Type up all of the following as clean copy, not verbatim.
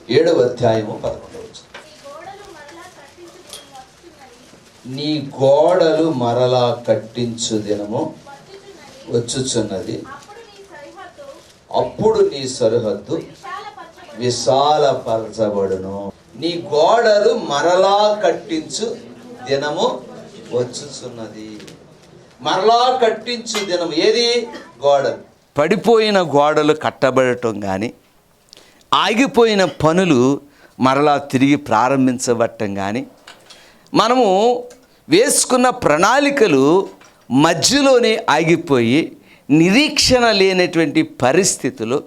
7వ అధ్యాయము 11వ వచనం. నీ గోడలు మరలా కట్టించు దినము వచ్చుచున్నది, అప్పుడు నీ సరిహద్దు విశాలపరచబడును. నీ గోడలు మరలా కట్టించు దినము వచ్చుచున్నది. మరలా కట్టించు దినము ఏది? గోడలు. పడిపోయిన గోడలు కట్టబడటం కానీ, ఆగిపోయిన పనులు మరలా తిరిగి ప్రారంభించబడటం కానీ, మనము వేసుకున్న ప్రణాళికలు మధ్యలోనే ఆగిపోయి నిరీక్షణ లేనటువంటి పరిస్థితులు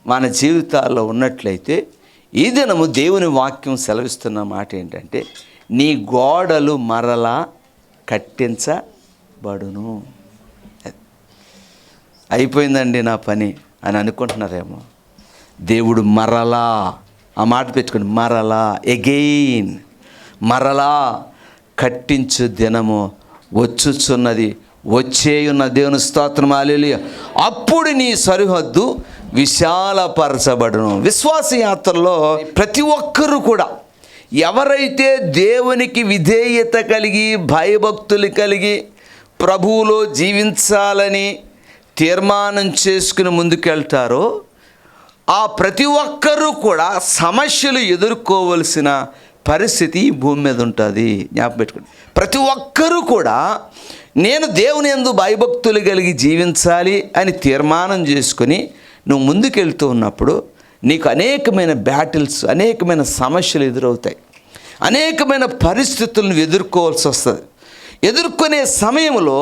మన జీవితాల్లో ఉన్నట్లయితే, ఈ దినము దేవుని వాక్యం సెలవిస్తున్న మాట ఏంటంటే, నీ గోడలు మరలా కట్టించబడును. అయిపోయిందండి నా పని అని అనుకుంటున్నారేమో. దేవుడు మరలా, ఆ మాట పెట్టుకోండి, మరలా, ఎగెయిన్, మరలా కట్టించు దినము వచ్చుచున్నది, వచ్చేయున్న దేవుని స్తోత్రం హల్లెలూయా. అప్పుడు నీ సరిహద్దు విశాలపరచబడును. విశ్వాస యాత్రలో ప్రతి ఒక్కరూ కూడా ఎవరైతే దేవునికి విధేయత కలిగి భయభక్తులు కలిగి ప్రభువులో జీవించాలని తీర్మానం చేసుకుని ముందుకెళ్తారో, ఆ ప్రతి ఒక్కరూ కూడా సమస్యలు ఎదుర్కోవలసిన పరిస్థితి ఈ భూమి మీద ఉంటుంది. జ్ఞాపకం పెట్టుకోండి. ప్రతి ఒక్కరూ కూడా నేను దేవుని యందు భయభక్తులు కలిగి జీవించాలి అని తీర్మానం చేసుకుని నువ్వు ముందుకెళ్తూ ఉన్నప్పుడు నీకు అనేకమైన బ్యాటిల్స్, అనేకమైన సమస్యలు ఎదురవుతాయి. అనేకమైన పరిస్థితులను ఎదుర్కోవాల్సి వస్తుంది. ఎదుర్కొనే సమయంలో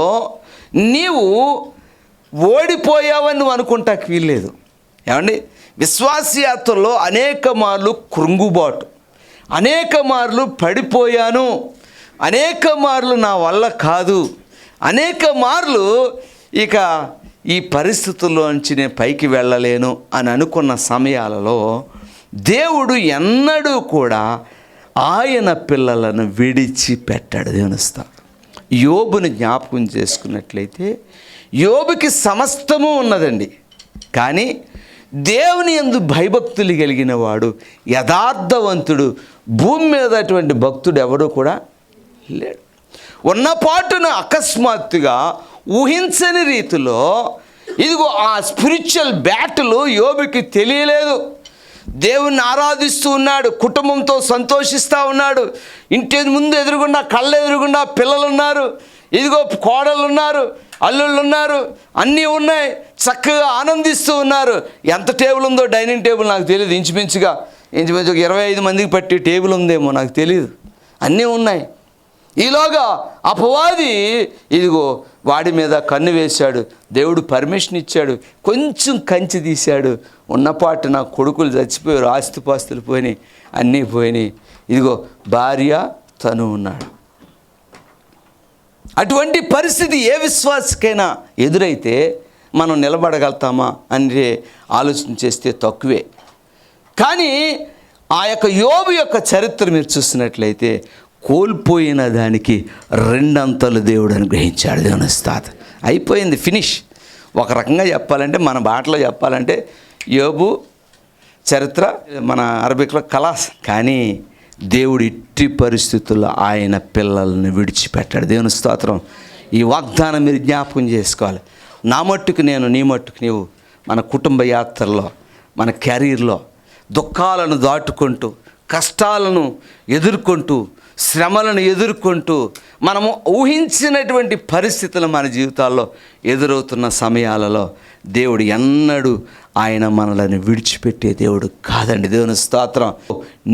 నీవు ఓడిపోయావని నువ్వు అనుకుంటానికి వీల్లేదు. ఏమండి, విశ్వాసయాత్రలో అనేక మార్లు కృంగుబాటు, అనేక మార్లు పడిపోయాను, అనేక మార్లు నా వల్ల కాదు, అనేక మార్లు ఇక ఈ పరిస్థితుల్లోంచి నేను పైకి వెళ్ళలేను అని అనుకున్న సమయాలలో దేవుడు ఎన్నడూ కూడా ఆయన పిల్లలను విడిచిపెట్టాడు. దేవునిస్తా యోబుని జ్ఞాపకం చేసుకున్నట్లయితే యోబుకి సమస్తము ఉన్నదండి, కానీ దేవుని యందు భయభక్తులు కలిగిన వాడు, యథార్థవంతుడు, భూమి మీద అటువంటి భక్తుడు ఎవడూ కూడా లేడు. ఉన్నపాటున అకస్మాత్తుగా ఊహించని రీతిలో ఇదిగో ఆ స్పిరిచువల్ బ్యాటిల్ యోబుకి తెలియలేదు. దేవుణ్ణి ఆరాధిస్తూ ఉన్నాడు, కుటుంబంతో సంతోషిస్తూ ఉన్నాడు, ఇంటి ముందు ఎదురుగుండా, కళ్ళ ఎదురుగుండా పిల్లలు ఉన్నారు, ఇదిగో కోడళ్ళు ఉన్నారు, అల్లుళ్ళు ఉన్నారు, అన్నీ ఉన్నాయి, చక్కగా ఆనందిస్తూ ఉన్నారు. ఎంత టేబుల్ ఉందో డైనింగ్ టేబుల్ నాకు తెలియదు, ఇంచుమించుగా ఒక 25 మందికి పట్టి టేబుల్ ఉందేమో నాకు తెలియదు, అన్నీ ఉన్నాయి. ఈలోగా అపవాది ఇదిగో వాడి మీద కన్ను వేశాడు. దేవుడు పర్మిషన్ ఇచ్చాడు, కొంచెం కంచి తీశాడు. ఉన్నపాటు నా కొడుకులు చచ్చిపోయారు, ఆస్తిపాస్తులు పోయినాయి, అన్నీ పోయినాయి. ఇదిగో భార్య తను ఉన్నాడు. అటువంటి పరిస్థితి ఏ విశ్వాసకైనా ఎదురైతే మనం నిలబడగలుగుతామా అని ఆలోచన చేస్తే తక్కువే. కానీ ఆ యొక్క యోబు యొక్క చరిత్ర మీరు చూసినట్లయితే కోల్పోయిన దానికి 2 అంతలు దేవుడు అనుగ్రహించాడు. దేవుని స్తోత్రం. అయిపోయింది, ఫినిష్. ఒక రకంగా చెప్పాలంటే, మన బాటలో చెప్పాలంటే యోబు చరిత్ర మన అరబిక్లో కలాస్. కానీ దేవుడు ఇట్టి పరిస్థితుల్లో ఆయన పిల్లల్ని విడిచిపెట్టాడు. దేవుని స్తోత్రం. ఈ వాగ్దానం మీరు జ్ఞాపకం చేసుకోవాలి. నా మట్టుకు నేను, నీ మట్టుకు నీవు, మన కుటుంబ యాత్రలో, మన కెరీర్లో దుఃఖాలను దాటుకుంటూ, కష్టాలను ఎదుర్కొంటూ, శ్రమలను ఎదుర్కొంటూ, మనము ఊహించినటువంటి పరిస్థితులు మన జీవితాల్లో ఎదురవుతున్న సమయాలలో దేవుడు ఎన్నడూ ఆయన మనల్ని విడిచిపెట్టే దేవుడు కాదండి. దేవుని స్తోత్రం.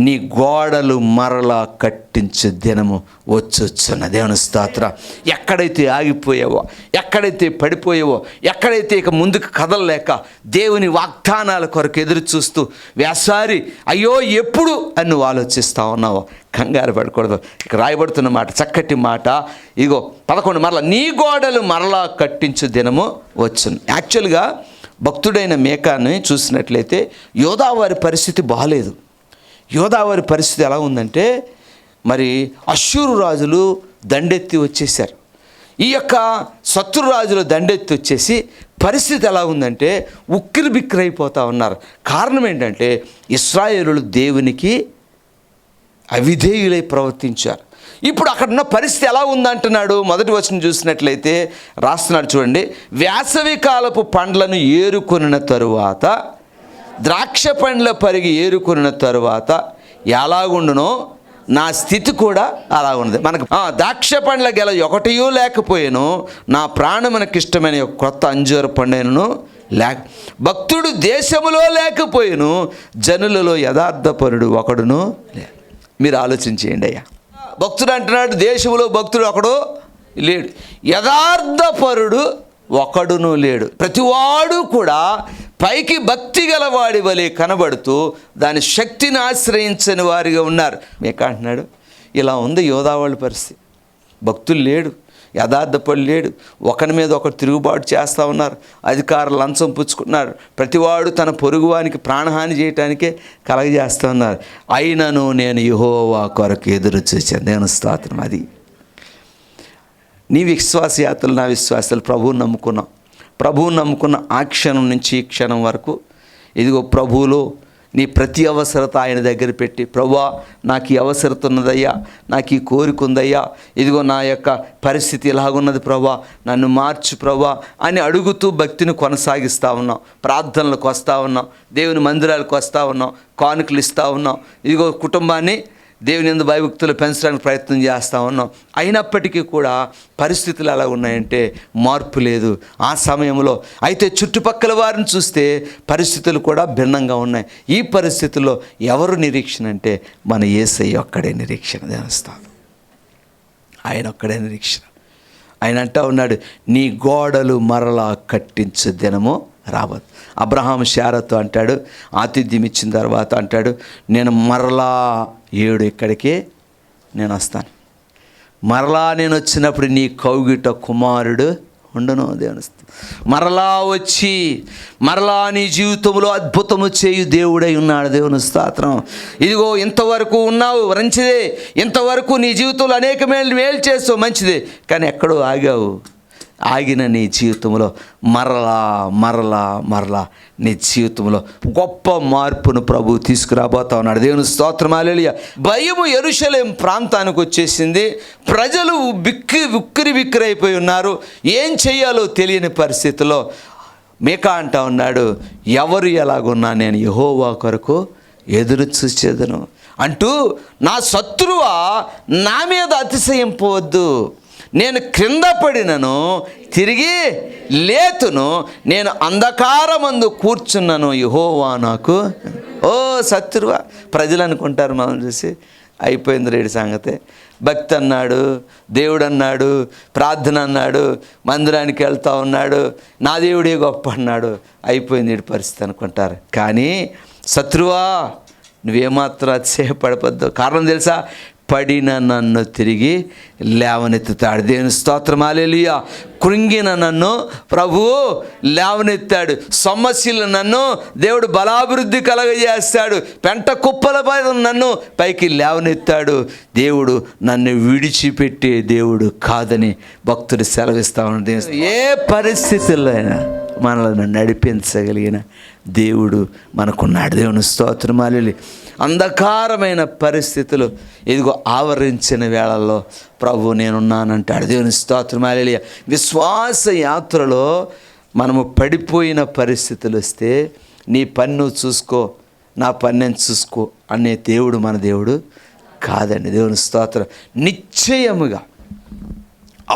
నీ గోడలు మరలా కట్టించే దినము వచ్చున్న. దేవుని స్తోత్రం. ఎక్కడైతే ఆగిపోయావో, ఎక్కడైతే పడిపోయావో, ఎక్కడైతే ఇక ముందుకు కదలలేక దేవుని వాగ్దానాల కొరకు ఎదురు చూస్తూ వ్యాసారి అయ్యో ఎప్పుడు అని నువ్వు ఆలోచిస్తూ ఉన్నావో, కంగారు పడకూడదు. ఇక రాయబడుతున్న మాట, చక్కటి మాట. ఇగో 11 మరలా నీ గోడలు మరలా కట్టించు దినము వచ్చును. యాక్చువల్గా భక్తుడైన మీకాని చూసినట్లయితే యోధావారి పరిస్థితి బాగాలేదు. యోధావారి పరిస్థితి ఎలా ఉందంటే, మరి అశ్షూరు రాజులు దండెత్తి వచ్చేసారు. ఈ యొక్క శత్రు రాజులు దండెత్తి వచ్చేసి పరిస్థితి ఎలా ఉందంటే ఉక్కిరి బిక్కిరైపోతూ ఉన్నారు. కారణం ఏంటంటే ఇశ్రాయేలులు దేవునికి అవిధేయులై ప్రవర్తించారు. ఇప్పుడు అక్కడున్న పరిస్థితి ఎలా ఉందంటున్నాడు. మొదటి వచనం చూసినట్లయితే రాస్తున్నాడు చూడండి. వేసవి కాలపు పండ్లను ఏరుకొనిన తరువాత, ద్రాక్ష పండ్ల పరిగి ఏరుకొనిన తరువాత ఎలాగుండునో నా స్థితి కూడా అలా ఉన్నది. మనకు ద్రాక్ష పండ్ల గెల ఒకటియూ లేకపోయాను, నా ప్రాణమునకు ఇష్టమైన కొత్త అంజూర పండును లేక, భక్తుడు దేశములో లేకపోయాను, జనులలో యథార్థపరుడు ఒకడును లేడు. మీరు ఆలోచించేయండి అయ్యా. భక్తుడు అంటున్నాడు, దేశంలో భక్తుడు ఒకడు లేడు, యథార్థపరుడు ఒకడును లేడు. ప్రతివాడు కూడా పైకి భక్తి గలవాడి వలె కనబడుతూ దాని శక్తిని ఆశ్రయించని వారిగా ఉన్నారు. మీకంటున్నాడు ఇలా ఉంది యోధా వాళ్ళ పరిస్థితి. భక్తులు లేడు, యథార్థపరుడు లేడు, ఒకరి మీద ఒకరు తిరుగుబాటు చేస్తూ ఉన్నారు, అధికారులు లంచం పుచ్చుకున్నారు, ప్రతివాడు తన పొరుగువానికి ప్రాణహాని చేయటానికే కలగజేస్తూ ఉన్నారు. అయినను నేను యెహోవా కొరకు ఎదురు చూశాను. దేవుని స్తోత్రం. అది నీ విశ్వాసయాత్రలు, నా విశ్వాసాలు. ప్రభువుని నమ్ముకున్న ఆ క్షణం నుంచి ఈ క్షణం వరకు ఇదిగో ప్రభువులో నీ ప్రతి అవసరత ఆయన దగ్గర పెట్టి, ప్రభువా నాకు ఈ అవసరత ఉన్నదయ్యా, నాకు ఈ కోరిక ఉందయ్యా, ఇదిగో నా యొక్క పరిస్థితి ఇలాగున్నది ప్రభువా, నన్ను మార్చు ప్రభువా అని అడుగుతూ భక్తిని కొనసాగిస్తూ ఉన్నాం. ప్రార్థనలకు వస్తూ ఉన్నాం, దేవుని మందిరాలకు వస్తూ ఉన్నాం, కానుకలు ఇస్తూ ఉన్నాం, ఇదిగో కుటుంబాన్ని దేవుని యందు భయభక్తులు పెంచడానికి ప్రయత్నం చేస్తూ ఉన్నాం. అయినప్పటికీ కూడా పరిస్థితులు ఎలా ఉన్నాయంటే మార్పు లేదు ఆ సమయంలో. అయితే చుట్టుపక్కల వారిని చూస్తే పరిస్థితులు కూడా భిన్నంగా ఉన్నాయి. ఈ పరిస్థితుల్లో ఎవరు నిరీక్షణ అంటే మన యేసయ్య ఒక్కడే నిరీక్షణ. దేవస్థానం ఆయన ఒక్కడే నిరీక్షణ. ఆయన అంటూ ఉన్నాడు, నీ గోడలు మరలా కట్టించు దినము రావద్దు. అబ్రహాం శారతో అంటాడు, ఆతిథ్యం ఇచ్చిన తర్వాత అంటాడు, నేను మరలా 7 ఇక్కడికి నేను వస్తాను, మరలా నేను వచ్చినప్పుడు నీ కౌగిట కుమారుడు ఉండను. దేవుని మరలా వచ్చి మరలా నీ జీవితంలో అద్భుతము చేయు దేవుడై ఉన్నాడు. దేవుని స్తోత్రం. ఇదిగో ఇంతవరకు ఉన్నావు మంచిదే, ఇంతవరకు నీ జీవితంలో అనేక మేలు చేస్తావు మంచిదే, కానీ ఎక్కడో ఆగావు. ఆగిన నీ జీవితంలో మరలా నీ జీవితంలో గొప్ప మార్పును ప్రభు తీసుకురాబోతా ఉన్నాడు. దేవుని స్తోత్రం. హల్లెలూయా. భయము యెరూషలేం ప్రాంతానికి వచ్చేసింది. ప్రజలు ఉక్కిరి బిక్కిరైపోయి ఉన్నారు. ఏం చేయాలో తెలియని పరిస్థితిలో మీకా అంటా ఉన్నాడు, ఎవరు ఎలాగున్నా నేను యెహోవా కొరకు ఎదురు చూసేదను అంటూ, నా శత్రువా నా మీద అతిశయింపవద్దు, నేను క్రింద పడినను తిరిగి లేతును, నేను అంధకారమందు కూర్చున్నాను, యెహోవా నాకు. ఓ శత్రువా. ప్రజలు అనుకుంటారు మనం చూసి అయిపోయింది రేడి సంగతే. భక్తి అన్నాడు, దేవుడు అన్నాడు, ప్రార్థన అన్నాడు, మందిరానికి వెళ్తా ఉన్నాడు, నా దేవుడే గొప్ప అన్నాడు, అయిపోయింది ఈ పరిస్థితి అనుకుంటారు. కానీ శత్రువా నువ్వేమాత్రం అతిశయపడవద్దు. కారణం తెలుసా? పడిన నన్ను తిరిగి లేవనెత్తుతాడు. దేవుని స్తోత్రం. హల్లెలూయా. కృంగిన నన్ను ప్రభువు లేవనెత్తాడు. సమస్యలు నన్ను దేవుడు బలాభివృద్ధి కలగజేస్తాడు. పెంట కుప్పలపై నన్ను పైకి లేవనెత్తాడు. దేవుడు నన్ను విడిచిపెట్టే దేవుడు కాదని భక్తుడు సెలవిస్తా ఉన్నాడు. ఏ పరిస్థితుల్లో అయినా మనల్ని నడిపించగలిగిన దేవుడు మనకున్నాడు. దేవుని స్తోత్రం. హల్లెలూయా. అంధకారమైన పరిస్థితులు ఇదిగో ఆవరించిన వేళల్లో ప్రభు నేనున్నానంటాడు. దేవుని స్తోత్రం. హల్లెలూయా. విశ్వాస యాత్రలో మనము పడిపోయిన పరిస్థితులు వస్తే నీ పని నువ్వు చూసుకో, నా పని నేను చూసుకో అనే దేవుడు మన దేవుడు కాదండి. దేవుని స్తోత్రం. నిశ్చయముగా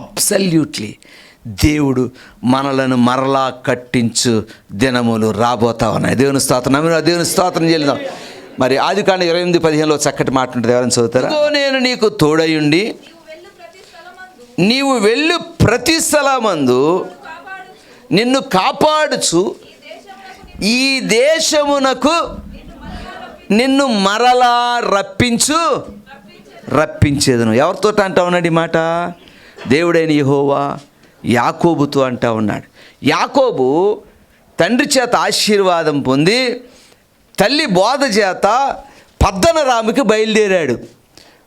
అబ్సల్యూట్లీ దేవుడు మనలను మరలా కట్టించు దినములు రాబోతా ఉన్నాయి. దేవుని స్తోత్రం. దేవుని స్తోత్రం చెల్లిదాం. మరి ఆదికాండం 28:15 చక్కటి మాట ఉంటుంది. ఎవరైనా చదువుతారా? నేను నీకు తోడయుండి నీవు వెళ్ళు ప్రతి స్థలమందు నిన్ను కాపాడుచు ఈ దేశమునకు నిన్ను మరలా రప్పించేదను. ఎవరితో అంటా ఉన్నాడు ఈ మాట? దేవుడైన యెహోవా యాకోబుతో అంటా ఉన్నాడు. యాకోబు తండ్రి చేత ఆశీర్వాదం పొంది తల్లి బోధ చేత పద్దనరాముకి బయలుదేరాడు.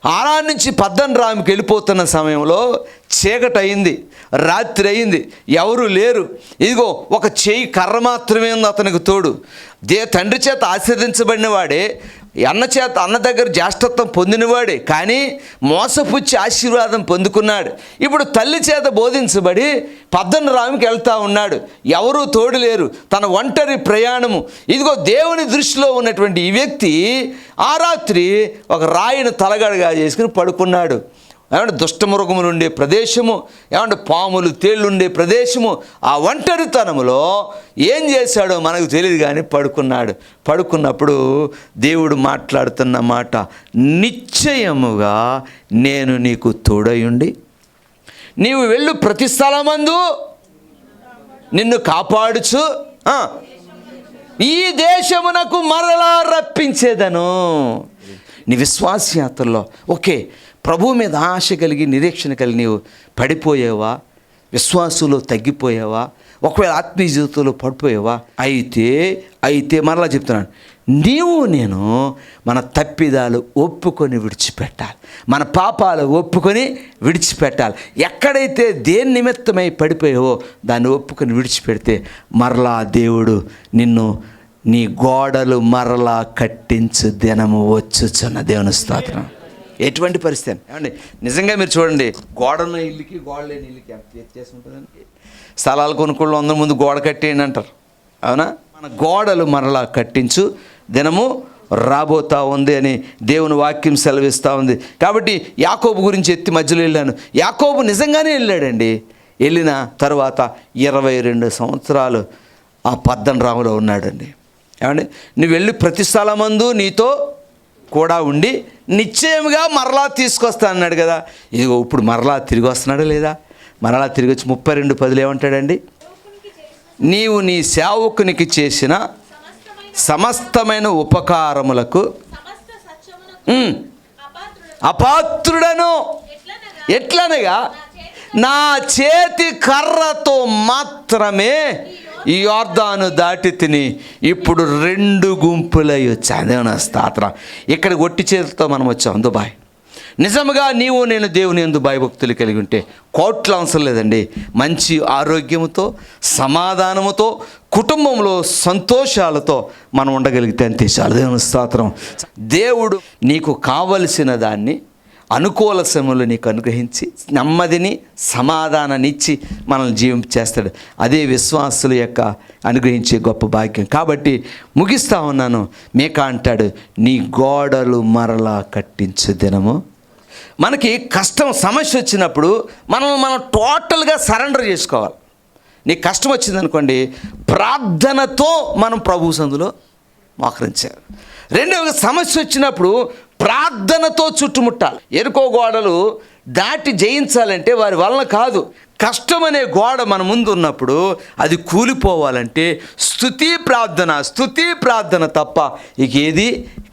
ఆరాన్ నుంచి పద్దనరాముకి వెళ్ళిపోతున్న సమయంలో చీకటి అయింది, రాత్రి అయింది, ఎవరు లేరు. ఇదిగో ఒక చేయి కర్ర మాత్రమే ఉంది అతనికి తోడు. తండ్రి చేత ఆశీర్వదించబడిన వాడే, అన్న దగ్గర జ్యేష్ఠత్వం పొందినవాడే, కానీ మోసపుచ్చి ఆశీర్వాదం పొందుకున్నాడు. ఇప్పుడు తల్లి చేత బోధించబడి పద్దనరాముకి వెళ్తూ ఉన్నాడు. ఎవరూ తోడు లేరు, తన ఒంటరి ప్రయాణము. ఇదిగో దేవుని దృష్టిలో ఉన్నటువంటి ఈ వ్యక్తి ఆ రాత్రి ఒక రాయిని తలగడగా చేసుకుని పడుకున్నాడు. ఏమంటే దుష్టమృగములు ఉండే ప్రదేశము, ఏమంటే పాములు తేళ్ళు ఉండే ప్రదేశము. ఆ ఒంటరితనములో ఏం చేశాడో మనకు తెలియదు, కానీ పడుకున్నప్పుడు దేవుడు మాట్లాడుతున్న మాట, నిశ్చయముగా నేను నీకు తోడయుండి నీవు వెళ్ళు ప్రతి స్థలమందు నిన్ను కాపాడుచు ఈ దేశమునకు మరలా రప్పించేదను. నీ విశ్వాసయాత్రలో ఓకే, ప్రభువు మీద ఆశ కలిగి నిరీక్షణ కలిగి నీవు పడిపోయావా, విశ్వాసంలో తగ్గిపోయావా, ఒకవేళ ఆత్మీయ జీవితంలో పడిపోయావా, అయితే మరలా చెప్తున్నాను, నేను మన తప్పిదాలు ఒప్పుకొని విడిచిపెట్టాలి, మన పాపాలు ఒప్పుకొని విడిచిపెట్టాలి. ఎక్కడైతే దేని నిమిత్తమై పడిపోయావో దాన్ని ఒప్పుకొని విడిచిపెడితే మరలా దేవుడు నిన్ను నీ గోడలు మరలా కట్టించు దినము వచ్చుచున్న. దేవుని స్తోత్రం. ఎటువంటి పరిస్థితి ఏమండి, నిజంగా మీరు చూడండి, గోడన్న ఇల్లుకి గోడ లేని ఇల్లుకి ఎంత వ్యత్యాసం ఉంటుందండి. స్థలాలు కొనుక్కోళ్ళు అందరి ముందు గోడ కట్టేయండి అంటారు, అవునా? మన గోడలు మరలా కట్టించు దినము రాబోతా ఉంది అని దేవుని వాక్యం సెలవిస్తూ ఉంది. కాబట్టి యాకోబు గురించి ఎత్తి మధ్యలో వెళ్ళాను. యాకోబు నిజంగానే వెళ్ళాడండి. వెళ్ళిన తర్వాత 22 సంవత్సరాలు ఆ పద్దనరాములో ఉన్నాడండి. ఏమండి, నువ్వు వెళ్ళి ప్రతి స్థలమందు నీతో కూడా ఉండి నిశ్చయముగా మరలా తీసుకొస్తా అన్నాడు కదా. ఇదిగో ఇప్పుడు మరలా తిరిగి వస్తున్నాడా లేదా? మరలా తిరిగి వచ్చి 32:10 ఏమంటాడండి? నీవు నీ సేవకునికి చేసిన సమస్తమైన ఉపకారములకు అపాత్రుడను, ఎట్లనగా నా చేతి కర్రతో మాత్రమే ఈ యోర్దాను దాటి తిని ఇప్పుడు 2 గుంపులై వచ్చాను. దేవుని స్తోత్రం. ఇక్కడ ఒట్టి చేతితో మనం వచ్చాం దుబాయ్. నిజంగా నీవు నేను దేవుని యందు భయభక్తులు కలిగి ఉంటే కోట్ల అవసరం లేదండి. మంచి ఆరోగ్యముతో, సమాధానముతో, కుటుంబంలో సంతోషాలతో మనం ఉండగలిగితే అంతే చాలు. దేవుని స్తోత్రం. దేవుడు నీకు కావలసిన దాన్ని అనుకూల సమయంలో నీకు అనుగ్రహించి నెమ్మదిని సమాధానాన్ని ఇచ్చి మనల్ని జీవించేస్తాడు. అదే విశ్వాసుల యొక్క అనుగ్రహించే గొప్ప భాగ్యం. కాబట్టి ముగిస్తా ఉన్నాను. మీకా అంటాడు, నీ గోడలు మరలా కట్టించు దినము. మనకి కష్టం సమస్య వచ్చినప్పుడు మనం టోటల్గా సరెండర్ చేసుకోవాలి. నీకు కష్టం వచ్చిందనుకోండి, ప్రార్థనతో మనం ప్రభు సందులో మోకరించాలి. రెండవది, సమస్య వచ్చినప్పుడు ప్రార్థనతో చుట్టుముట్టాలి. ఎరుకో గోడలు దాటి జయించాలంటే వారి వలన కాదు. కష్టం అనే గోడ మన ముందు ఉన్నప్పుడు అది కూలిపోవాలంటే స్తుతి ప్రార్థన తప్ప ఇక ఏది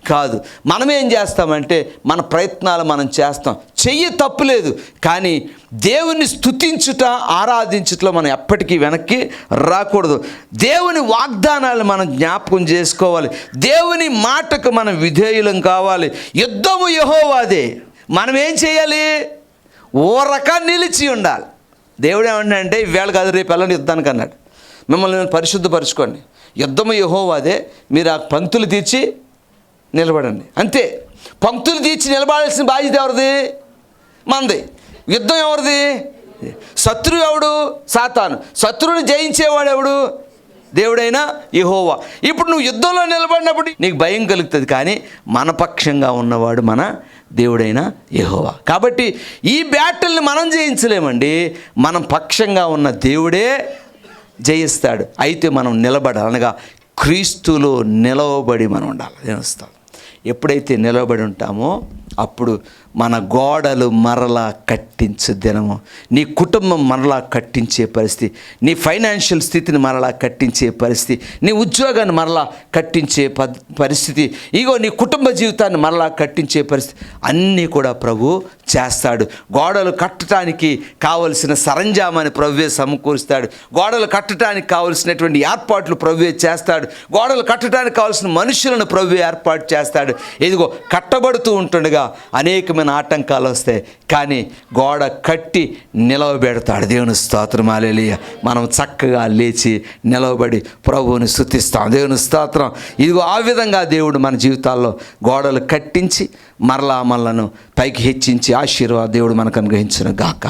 కాదు. మనం ఏం చేస్తామంటే మన ప్రయత్నాలు మనం చేస్తాం, చెయ్యి తప్పులేదు, కానీ దేవుని స్తుతించుట ఆరాధించుటలో మనం ఎప్పటికీ వెనక్కి రాకూడదు. దేవుని వాగ్దానాలు మనం జ్ఞాపకం చేసుకోవాలి. దేవుని మాటకు మనం విధేయులం కావాలి. యుద్ధము యెహోవాదే. మనం ఏం చేయాలి? ఊరక నిలిచి ఉండాలి. దేవుడు ఏమంటే ఈవేళ కాదు రేపు వెళ్ళండి యుద్ధానికి అన్నాడు. మిమ్మల్ని పరిశుద్ధపరచుకోండి, యుద్ధము యెహోవాదే, మీరు ఆ పంక్తులు తీర్చి నిలబడండి, అంతే. పంక్తులు తీర్చి నిలబడాల్సిన బాధ్యత ఎవరిది? మనది. యుద్ధం ఎవరిది? శత్రువు ఎవడు? సాతాను. శత్రువుని జయించేవాడు ఎవడు? దేవుడైనా యెహోవా. ఇప్పుడు నువ్వు యుద్ధంలో నిలబడినప్పుడు నీకు భయం కలుగుతుంది, కానీ మన పక్షంగా ఉన్నవాడు మన దేవుడైన యెహోవా. కాబట్టి ఈ బ్యాటిల్ని మనం జయించలేమండి, మనం పక్షంగా ఉన్న దేవుడే జయిస్తాడు. అయితే మనం నిలబడాలి, అనగా క్రీస్తులో నిలవబడి మనం ఉండాలి. దేవస్థానం ఎప్పుడైతే నిలబడి ఉంటామో అప్పుడు మన గోడలు మరలా కట్టించే దినము, నీ కుటుంబం మరలా కట్టించే పరిస్థితి, నీ ఫైనాన్షియల్ స్థితిని మరలా కట్టించే పరిస్థితి, నీ ఉద్యోగాన్ని మరలా కట్టించే పరిస్థితి, ఇగో నీ కుటుంబ జీవితాన్ని మరలా కట్టించే పరిస్థితి అన్నీ కూడా ప్రభు చేస్తాడు. గోడలు కట్టడానికి కావలసిన సరంజామాన్ని ప్రభువే సమకూరుస్తాడు. గోడలు కట్టడానికి కావలసినటువంటి ఏర్పాట్లు ప్రభువే చేస్తాడు. గోడలు కట్టడానికి కావలసిన మనుషులను ప్రభువే ఏర్పాటు చేస్తాడు. ఇదిగో కట్టబడుతూ ఉంటుండగా అనేకమైన విధమైన ఆటంకాలు వస్తాయి, కానీ గోడ కట్టి నిలవబెడతాడు. దేవుని స్తోత్రం, హల్లెలూయా. మనం చక్కగా లేచి నిలవబడి ప్రభువుని స్తుతిస్తాం. దేవుని స్తోత్రం. ఇదిగో ఆ విధంగా దేవుడు మన జీవితాల్లో గోడలు కట్టించి మరలా మనలను పైకి హెచ్చించి ఆశీర్వాద దేవుడు మనకు అనుగ్రహించును గాక.